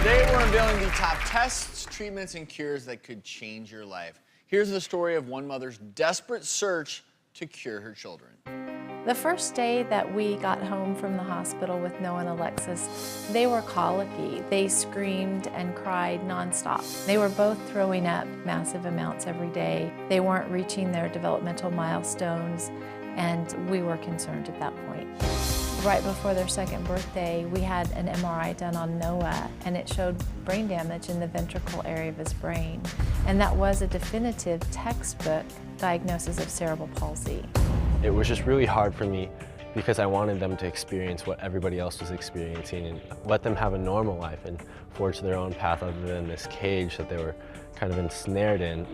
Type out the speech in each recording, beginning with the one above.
Today we're unveiling the top tests, treatments, and cures that could change your life. Here's the story of one mother's desperate search to cure her children. The first day that we got home from the hospital with Noah and Alexis, they were colicky. They screamed and cried nonstop. They were both throwing up massive amounts every day. They weren't reaching their developmental milestones, and we were concerned at that point. Right before their second birthday, we had an MRI done on Noah, and it showed brain damage in the ventricle area of his brain. And that was a definitive textbook diagnosis of cerebral palsy. It was just really hard for me because I wanted them to experience what everybody else was experiencing and let them have a normal life and forge their own path other than this cage that they were kind of ensnared in.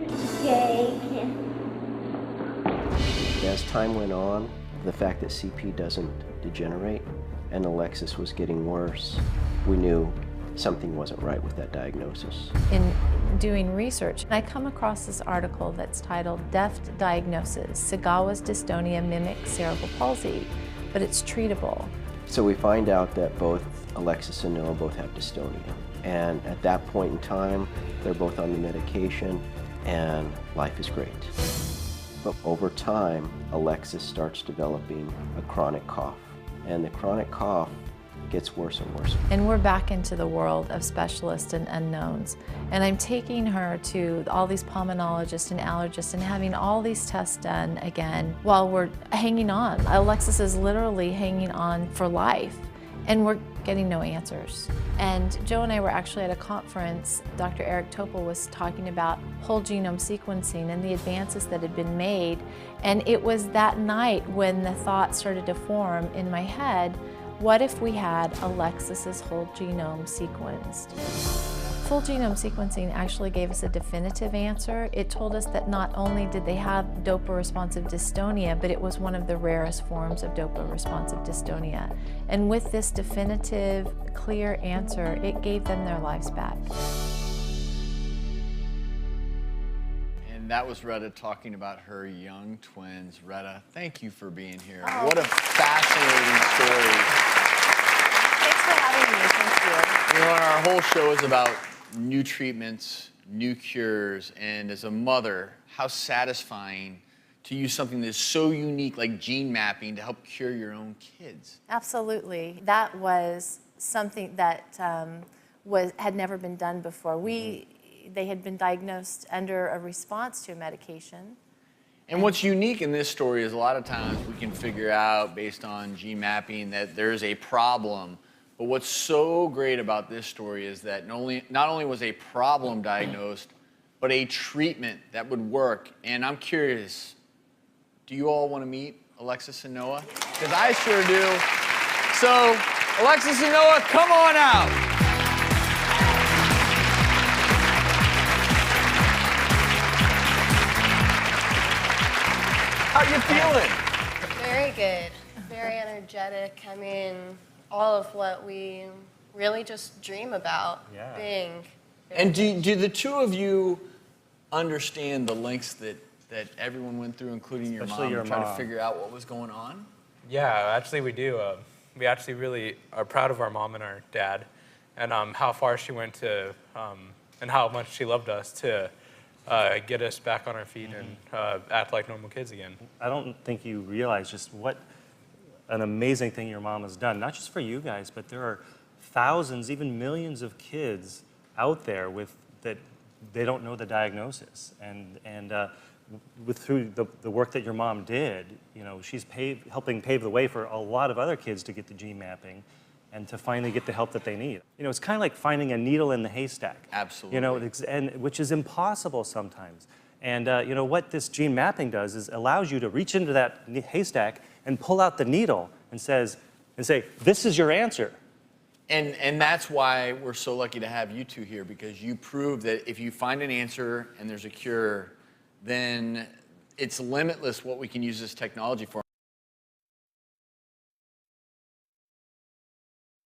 As time went on, the fact that CP doesn't degenerate and Alexis was getting worse, we knew something wasn't right with that diagnosis. In doing research, I come across this article that's titled Deft Diagnosis, Sagawa's Dystonia Mimics Cerebral Palsy, but it's treatable. So we find out that both Alexis and Noah both have dystonia. And at that point in time, they're both on the medication and life is great. But over time, Alexis starts developing a chronic cough. And the chronic cough gets worse and worse. And we're back into the world of specialists and unknowns. And I'm taking her to all these pulmonologists and allergists and having all these tests done again while we're hanging on. Alexis is literally hanging on for life, and we're getting no answers. And Joe and I were actually at a conference. Dr. Eric Topol was talking about whole genome sequencing and the advances that had been made. And it was that night when the thought started to form in my head, what if we had Alexis's whole genome sequenced? Full genome sequencing actually gave us a definitive answer. It told us that not only did they have dopa-responsive dystonia, but it was one of the rarest forms of dopa-responsive dystonia. And with this definitive, clear answer, it gave them their lives back. And that was Retta talking about her young twins. Retta, thank you for being here. Oh. What a fascinating story. Thanks for having me. Thank you. You know, our whole show is about new treatments, new cures, and as a mother, how satisfying to use something that's so unique like gene mapping to help cure your own kids. Absolutely. That was something that had never been done before. They had been diagnosed under a response to a medication. And what's unique in this story is a lot of times we can figure out based on gene mapping that there's a problem. But what's so great about this story is that not only was a problem diagnosed, but a treatment that would work. And I'm curious, do you all want to meet Alexis and Noah? Because I sure do. So, Alexis and Noah, come on out. How you feeling? Very good. Very energetic. I mean, all of what we really just dream about being. And do the two of you understand the lengths that everyone went through, including your Especially mom, your to try to mom. figure out what was going on? Yeah, actually we do. We actually really are proud of our mom and our dad and how far she went to, and how much she loved us to get us back on our feet and act like normal kids again. I don't think you realize just what an amazing thing your mom has done, not just for you guys, but there are thousands, even millions of kids out there that they don't know the diagnosis. And through the work that your mom did, you know, she's helping pave the way for a lot of other kids to get the gene mapping and to finally get the help that they need. You know, it's kind of like finding a needle in the haystack. Absolutely. You know, which is impossible sometimes. And you know, what this gene mapping does is allows you to reach into that haystack and pull out the needle and say, this is your answer. And that's why we're so lucky to have you two here, because you prove that if you find an answer and there's a cure, then it's limitless what we can use this technology for.